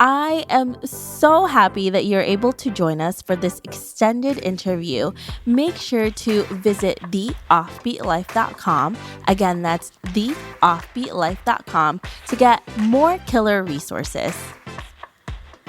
I am so happy that you're able to join us for this extended interview. Make sure to visit theoffbeatlife.com. Again, that's theoffbeatlife.com to get more killer resources.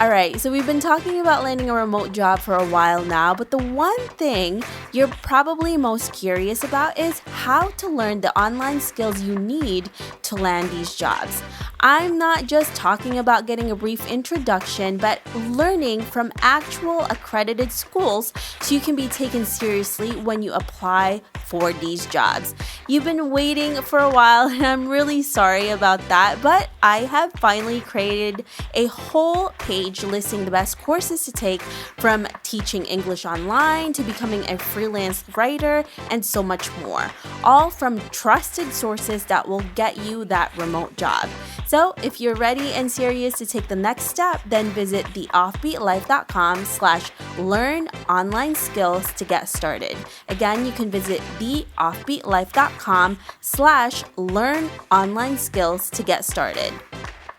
All right, so we've been talking about landing a remote job for a while now, but the one thing you're probably most curious about is how to learn the online skills you need to land these jobs. I'm not just talking about getting a brief introduction, but learning from actual accredited schools so you can be taken seriously when you apply for these jobs. You've been waiting for a while, and I'm really sorry about that, but I have finally created a whole page listing the best courses to take, from teaching English online to becoming a freelance writer and so much more, all from trusted sources that will get you that remote job. So if you're ready and serious to take the next step, then visit theoffbeatlife.com/learn online skills to get started. Again, you can visit theoffbeatlife.com/learn online skills to get started.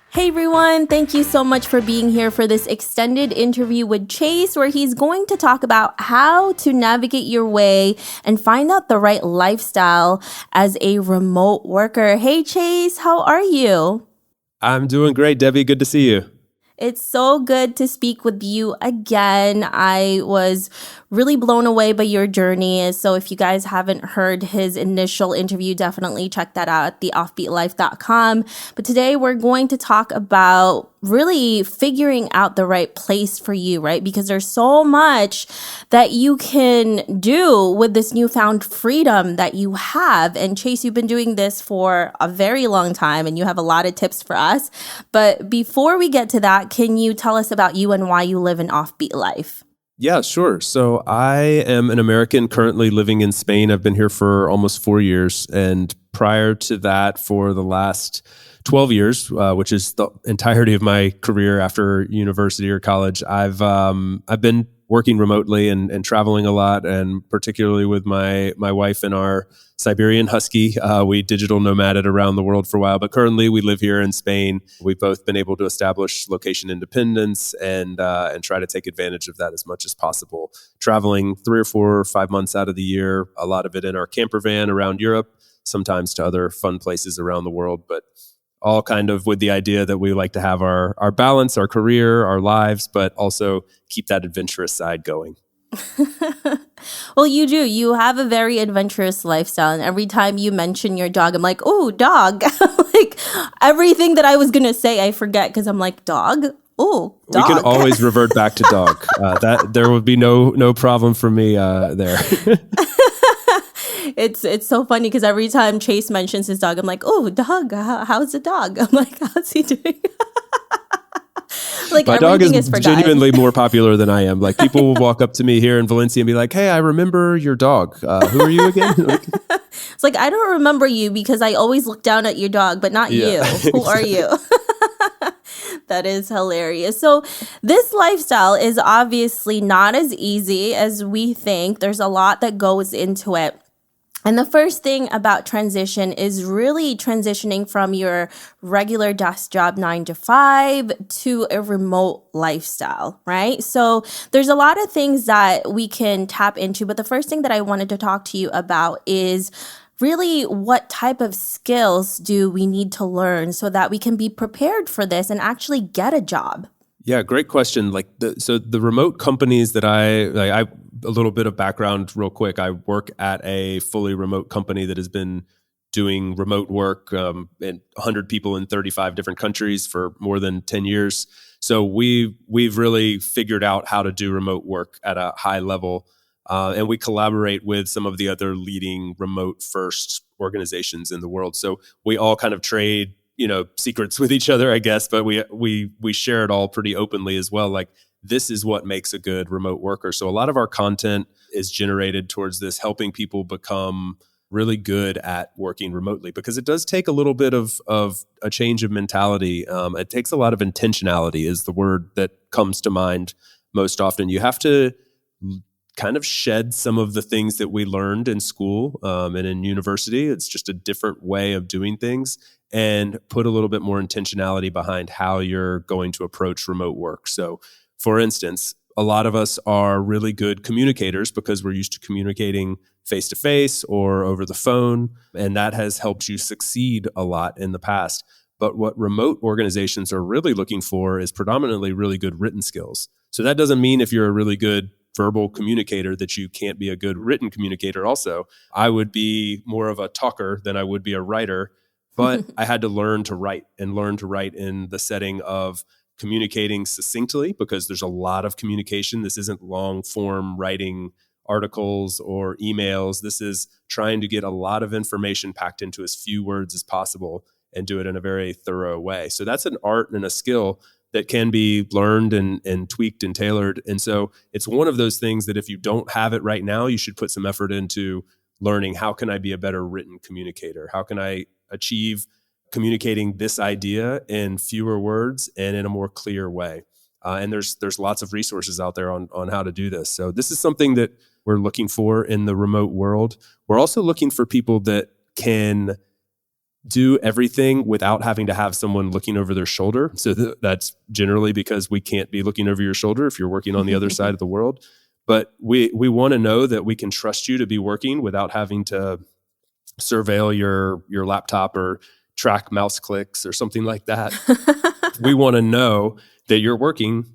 Hey everyone, thank you so much for being here for this extended interview with Chase, where he's going to talk about how to navigate your way and find out the right lifestyle as a remote worker. Hey Chase, how are you? I'm doing great, Debbie. Good to see you. It's so good to speak with you again. I was really blown away by your journey. So if you guys haven't heard his initial interview, definitely check that out at theoffbeatlife.com. But today we're going to talk about really figuring out the right place for you, right? Because there's so much that you can do with this newfound freedom that you have. And Chase, you've been doing this for a very long time and you have a lot of tips for us. But before we get to that, can you tell us about you and why you live an offbeat life? Yeah, sure. So I am an American currently living in Spain. I've been here for almost 4 years. And prior to that, for the last 12 years, which is the entirety of my career after university or college, I've been working remotely and traveling a lot, and particularly with my wife and our Siberian Husky. We digital nomaded around the world for a while, but currently we live here in Spain. We've both been able to establish location independence and try to take advantage of that as much as possible. Traveling 3 or 4 or 5 months out of the year, a lot of it in our camper van around Europe, sometimes to other fun places around the world, but all kind of with the idea that we like to have our balance, our career, our lives, but also keep that adventurous side going. Well, you do. You have a very adventurous lifestyle. And every time you mention your dog, I'm like, oh, dog. Like everything that I was going to say, I forget because I'm like, dog? Oh, dog. We can always revert back to dog. That there would be no problem for me there. It's so funny because every time Chase mentions his dog, I'm like, oh, dog, how's the dog? I'm like, how's he doing? Like my dog is genuinely more popular than I am. Like people will walk up to me here in Valencia and be like, hey, I remember your dog. Who are you again? It's like, I don't remember you because I always look down at your dog, but not you. Who are you? That is hilarious. So this lifestyle is obviously not as easy as we think. There's a lot that goes into it. And the first thing about transition is really transitioning from your regular desk job 9 to 5 to a remote lifestyle, right? So there's a lot of things that we can tap into. But the first thing that I wanted to talk to you about is really what type of skills do we need to learn so that we can be prepared for this and actually get a job? Yeah, great question. So the remote companies that I a little bit of background real quick. I work at a fully remote company that has been doing remote work, and 100 people in 35 different countries for more than 10 years. So we've really figured out how to do remote work at a high level. And we collaborate with some of the other leading remote first organizations in the world. So we all kind of trade secrets with each other, I guess, but we share it all pretty openly as well. Like, this is what makes a good remote worker. So a lot of our content is generated towards this, helping people become really good at working remotely, because it does take a little bit of a change of mentality. It takes a lot of intentionality is the word that comes to mind most often. You have to kind of shed some of the things that we learned in school and in university. It's just a different way of doing things. and put a little bit more intentionality behind how you're going to approach remote work. So, for instance, a lot of us are really good communicators because we're used to communicating face to face or over the phone, and that has helped you succeed a lot in the past. But what remote organizations are really looking for is predominantly really good written skills. So that doesn't mean if you're a really good verbal communicator that you can't be a good written communicator also. I would be more of a talker than I would be a writer, but I had to learn to write in the setting of communicating succinctly because there's a lot of communication. This isn't long form writing articles or emails. This is trying to get a lot of information packed into as few words as possible and do it in a very thorough way. So that's an art and a skill that can be learned and tweaked and tailored. And so it's one of those things that if you don't have it right now, you should put some effort into learning, how can I be a better written communicator? How can I achieve communicating this idea in fewer words and in a more clear way? And there's lots of resources out there on how to do this. So this is something that we're looking for in the remote world. We're also looking for people that can do everything without having to have someone looking over their shoulder. So that's generally because we can't be looking over your shoulder if you're working on the other side of the world. But we want to know that we can trust you to be working without having to surveil your laptop or track mouse clicks or something like that. We want to know that you're working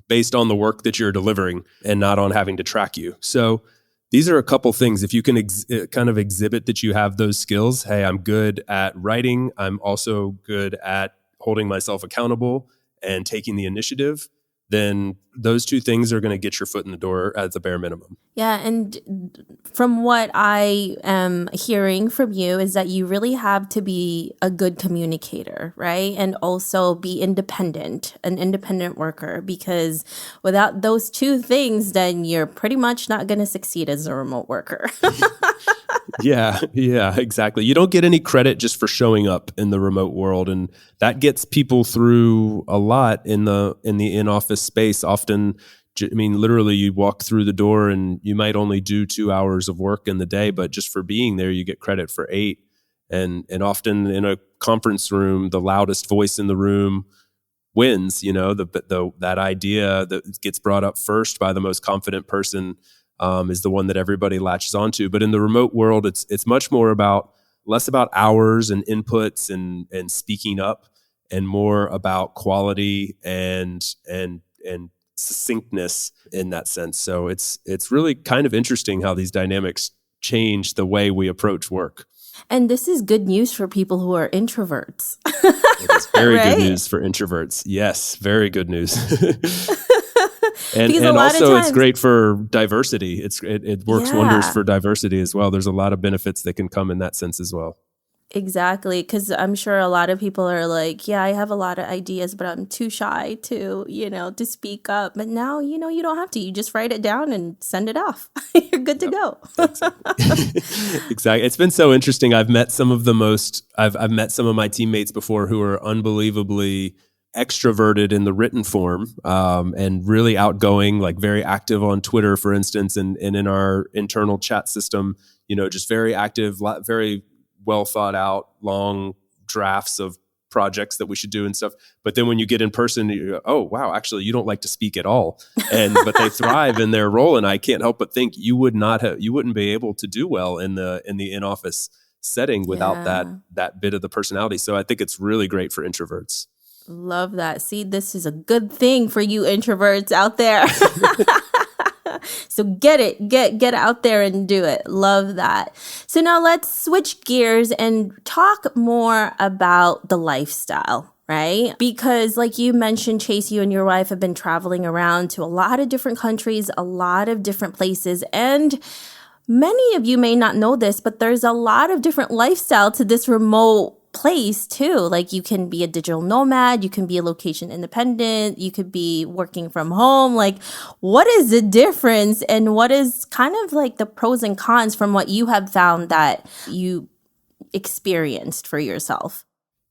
based on the work that you're delivering and not on having to track you. So these are a couple things. If you can kind of exhibit that you have those skills, hey, I'm good at writing. I'm also good at holding myself accountable and taking the initiative, then those two things are going to get your foot in the door at the bare minimum. Yeah. And from what I am hearing from you is that you really have to be a good communicator, right? And also be independent, an independent worker, because without those two things, then you're pretty much not going to succeed as a remote worker. Yeah, exactly. You don't get any credit just for showing up in the remote world, and that gets people through a lot in the in-office space. Often, I mean, literally, you walk through the door and you might only do 2 hours of work in the day, but just for being there, you get credit for 8. And often in a conference room, the loudest voice in the room wins. You know, that idea that gets brought up first by the most confident person is the one that everybody latches onto. But in the remote world, it's much more less about hours and inputs and speaking up, and more about quality and succinctness in that sense. So it's really kind of interesting how these dynamics change the way we approach work. And this is good news for people who are introverts. It's very right? good news for introverts. Yes, very good news. And Because a lot of also times, it's great for diversity. It works wonders for diversity as well. There's a lot of benefits that can come in that sense as well. Exactly. Because I'm sure a lot of people are like, yeah, I have a lot of ideas, but I'm too shy to, to speak up. But now, you don't have to. You just write it down and send it off. You're good to go. Exactly. It's been so interesting. I've met some of my teammates before who are unbelievably extroverted in the written form, and really outgoing, like very active on Twitter, for instance, and in our internal chat system, just very active, very well thought out, long drafts of projects that we should do and stuff. But then when you get in person, you go, oh, wow, actually, you don't like to speak at all. But they thrive in their role. And I can't help but think you wouldn't be able to do well in the in-office setting without that bit of the personality. So I think it's really great for introverts. Love that. See, this is a good thing for you introverts out there. So get out there and do it. Love that. So now let's switch gears and talk more about the lifestyle, right? Because like you mentioned, Chase, you and your wife have been traveling around to a lot of different countries, a lot of different places, and many of you may not know this, but there's a lot of different lifestyle to this remote place too. Like you can be a digital nomad, you can be a location independent, you could be working from home. Like what is the difference, and what is kind of like the pros and cons from what you have found that you experienced for yourself?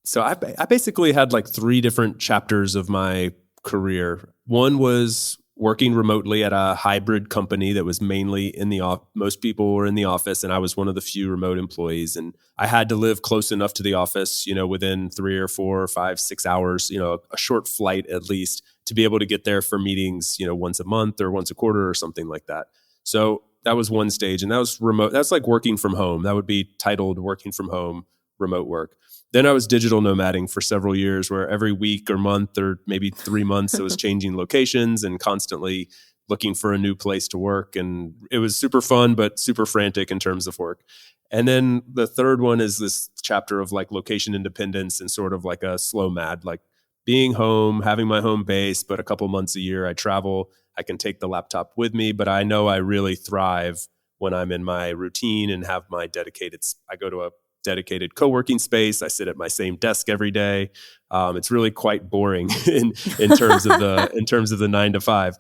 So I basically had like 3 different chapters of my career. One was working remotely at a hybrid company that was mainly in the office. Most people were in the office, and I was one of the few remote employees. And I had to live close enough to the office, within 3 or 4 or 5, 6 hours, a short flight at least, to be able to get there for meetings, once a month or once a quarter or something like that. So that was one stage, and that was remote. That's like working from home. That would be titled working from home, remote work. Then I was digital nomading for several years, where every week or month or maybe 3 months, I was changing locations and constantly looking for a new place to work. And it was super fun, but super frantic in terms of work. And then the third one is this chapter of like location independence and sort of like a slow mad, like being home, having my home base, but a couple months a year I travel. I can take the laptop with me, but I know I really thrive when I'm in my routine and have my I go to a dedicated co-working space. I sit at my same desk every day. It's really quite boring in terms of the 9 to 5.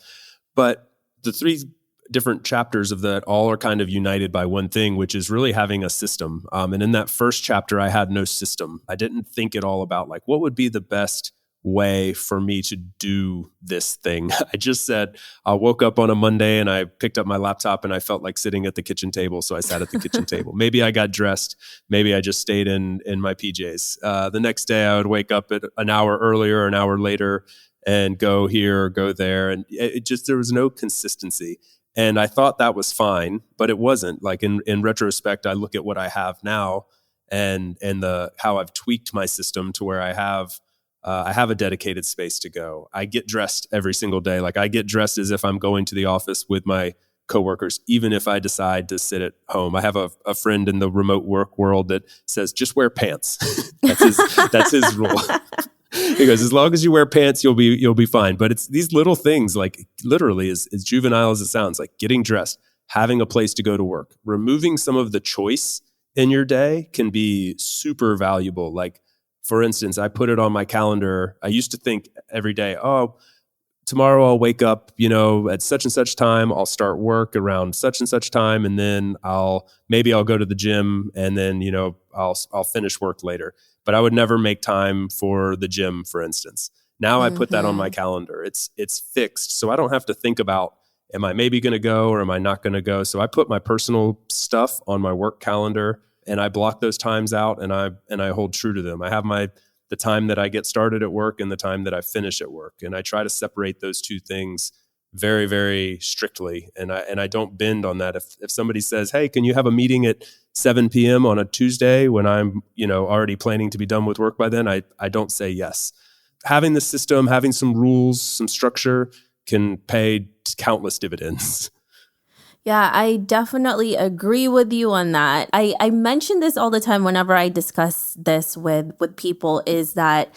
But the 3 different chapters of that all are kind of united by one thing, which is really having a system. And in that first chapter, I had no system. I didn't think at all about like what would be the best way for me to do this thing. I just said, I woke up on a Monday and I picked up my laptop and I felt like sitting at the kitchen table. So I sat at the kitchen table. Maybe I got dressed. Maybe I just stayed in my PJs. The next day I would wake up at an hour earlier, an hour later, and go here or go there. And there was no consistency. And I thought that was fine, but it wasn't. Like in retrospect, I look at what I have now and how I've tweaked my system to where I have a dedicated space to go. I get dressed every single day. Like I get dressed as if I'm going to the office with my coworkers, even if I decide to sit at home. I have a friend in the remote work world that says, just wear pants. That's his rule. He goes, as long as you wear pants, you'll be fine. But it's these little things, like literally as juvenile as it sounds, like getting dressed, having a place to go to work, removing some of the choice in your day can be super valuable. Like, for instance, I put it on my calendar. I used to think every day, oh, tomorrow I'll wake up, at such and such time. I'll start work around such and such time, and then I'll go to the gym, and then I'll finish work later. But I would never make time for the gym, for instance. Now I put that on my calendar. It's fixed, so I don't have to think about, am I maybe going to go or am I not going to go? So I put my personal stuff on my work calendar, and I block those times out, and I hold true to them. I have the time that I get started at work and the time that I finish at work, and I try to separate those two things very, very strictly. And I don't bend on that. If somebody says, "Hey, can you have a meeting at 7 p.m. on a Tuesday," when I'm already planning to be done with work by then, I don't say yes. Having the system, having some rules, some structure can pay countless dividends. Yeah, I definitely agree with you on that. I mention this all the time whenever I discuss this with people, is that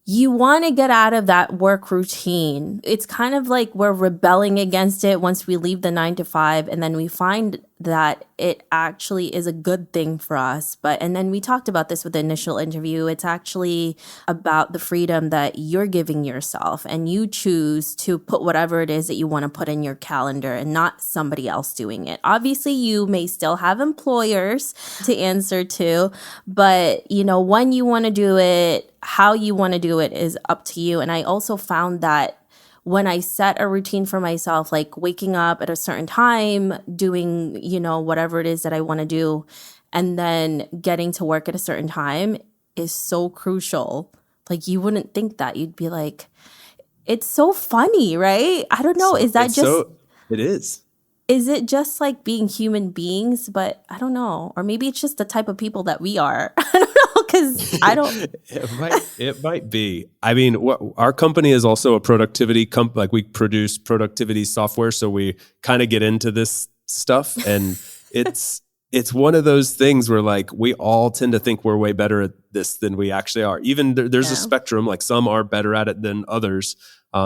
you want to get out of that work routine. It's kind of like we're rebelling against it once we leave the 9 to 5, and then we find that it actually is a good thing for us. And then we talked about this with the initial interview. It's actually about the freedom that you're giving yourself, and you choose to put whatever it is that you want to put in your calendar and not somebody else doing it. Obviously, you may still have employers to answer to, but when you want to do it, how you want to do it is up to you. And I also found that when I set a routine for myself, like waking up at a certain time, doing, whatever it is that I want to do, and then getting to work at a certain time is so crucial. Like, you wouldn't think that. You'd be like, it's so funny, right? I don't know. Is that just... It is. Is it just like being human beings? But I don't know. Or maybe it's just the type of people that we are. I don't know, because I don't... It might be. I mean, our company is also a productivity company. Like, we produce productivity software, so we kind of get into this stuff. And it's one of those things where, like, we all tend to think we're way better at this than we actually are. Even there's a spectrum. Like, some are better at it than others,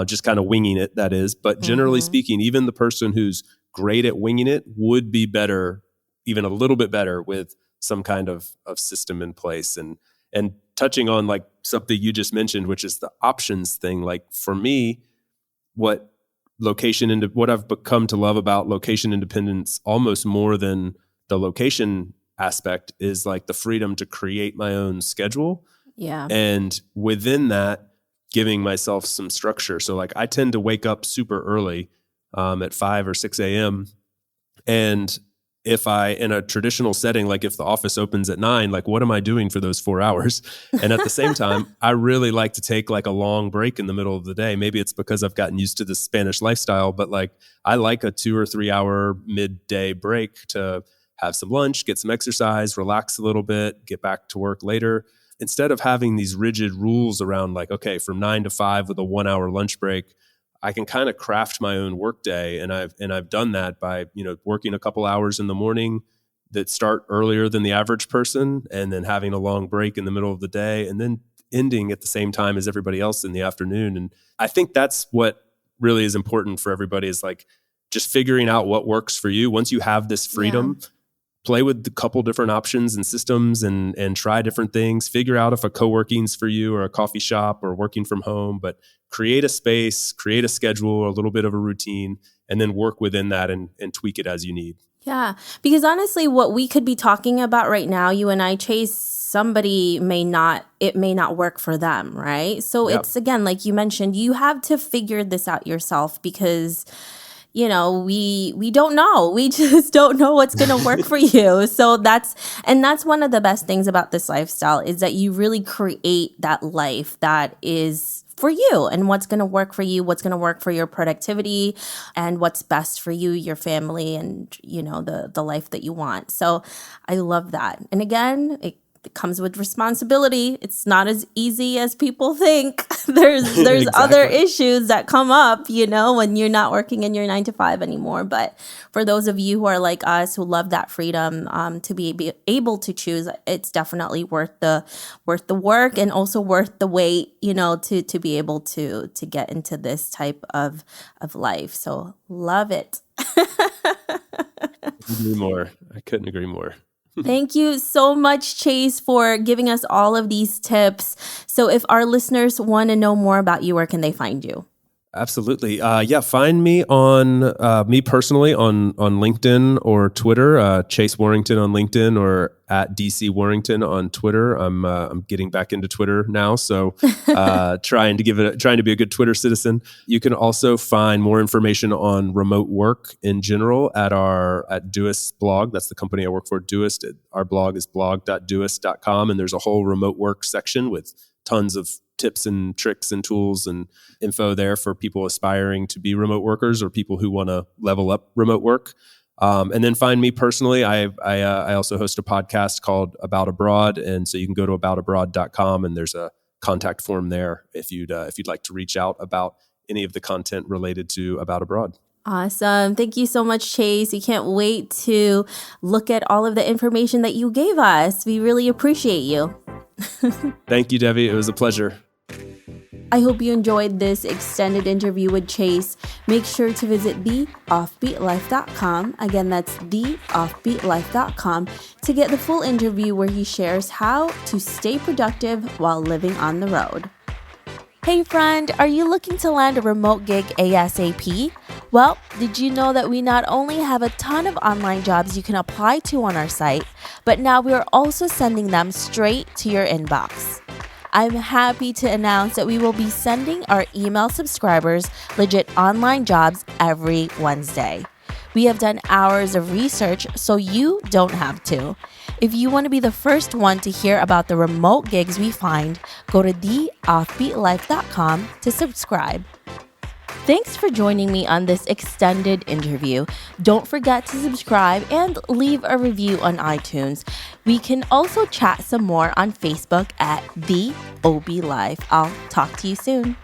just kind of winging it, that is. But generally speaking, even the person who's great at winging it would be better, even a little bit better, with some kind of system in place. And touching on like something you just mentioned, which is the options thing. Like, for me, what I've become to love about location independence almost more than the location aspect is like the freedom to create my own schedule. Yeah. And within that, giving myself some structure. So like I tend to wake up super early at 5 or 6 a.m. And if I, in a traditional setting, like if the office opens at 9, like what am I doing for those 4 hours? And at the same time, I really like to take like a long break in the middle of the day. Maybe it's because I've gotten used to the Spanish lifestyle, but like I like a 2 or 3 hour midday break to have some lunch, get some exercise, relax a little bit, get back to work later. Instead of having these rigid rules around like, okay, from 9 to 5 with a 1 hour lunch break, I can kind of craft my own workday, and I've done that by working a couple hours in the morning that start earlier than the average person, and then having a long break in the middle of the day, and then ending at the same time as everybody else in the afternoon. And I think that's what really is important for everybody, is like just figuring out what works for you. Once you have this freedom, play with a couple different options and systems and try different things. Figure out if a co-working's for you or a coffee shop or working from home, but create a space, create a schedule, a little bit of a routine, and then work within that and tweak it as you need. Yeah, because honestly, what we could be talking about right now, you and I, Chase, somebody it may not work for them, right? So It's, again, like you mentioned, you have to figure this out yourself, because we don't know. We just don't know what's going to work for you. So that's one of the best things about this lifestyle, is that you really create that life that is for you, and what's going to work for you, what's going to work for your productivity, and what's best for you, your family, and, the life that you want. So I love that. And again, it comes with responsibility. It's not as easy as people think. There's Exactly. Other issues that come up, when you're not working in your 9 to 5 anymore. But for those of you who are like us, who love that freedom to be able to choose, it's definitely worth the work, and also worth the wait, to be able to get into this type of life. So love it. I couldn't agree more. Thank you so much, Chase, for giving us all of these tips. So if our listeners want to know more about you, where can they find you? Absolutely. Find me on me personally on LinkedIn or Twitter, Chase Warrington on LinkedIn, or at DC Warrington on Twitter. I'm getting back into Twitter now, so trying to be a good Twitter citizen. You can also find more information on remote work in general at Doist blog. That's the company I work for, Doist. Our blog is blog.doist.com, and there's a whole remote work section with tons of tips and tricks and tools and info there for people aspiring to be remote workers or people who want to level up remote work. And then find me personally. I also host a podcast called About Abroad, and so you can go to aboutabroad.com, and there's a contact form there if you'd like to reach out about any of the content related to About Abroad. Awesome. Thank you so much, Chase. We can't wait to look at all of the information that you gave us. We really appreciate you. Thank you, Debbie. It was a pleasure. I hope you enjoyed this extended interview with Chase. Make sure to visit theoffbeatlife.com. Again, that's theoffbeatlife.com to get the full interview, where he shares how to stay productive while living on the road. Hey friend, are you looking to land a remote gig ASAP? Well, did you know that we not only have a ton of online jobs you can apply to on our site, but now we are also sending them straight to your inbox. I'm happy to announce that we will be sending our email subscribers legit online jobs every Wednesday. We have done hours of research, so you don't have to. If you want to be the first one to hear about the remote gigs we find, go to theoffbeatlife.com to subscribe. Thanks for joining me on this extended interview. Don't forget to subscribe and leave a review on iTunes. We can also chat some more on Facebook at The OB Life. I'll talk to you soon.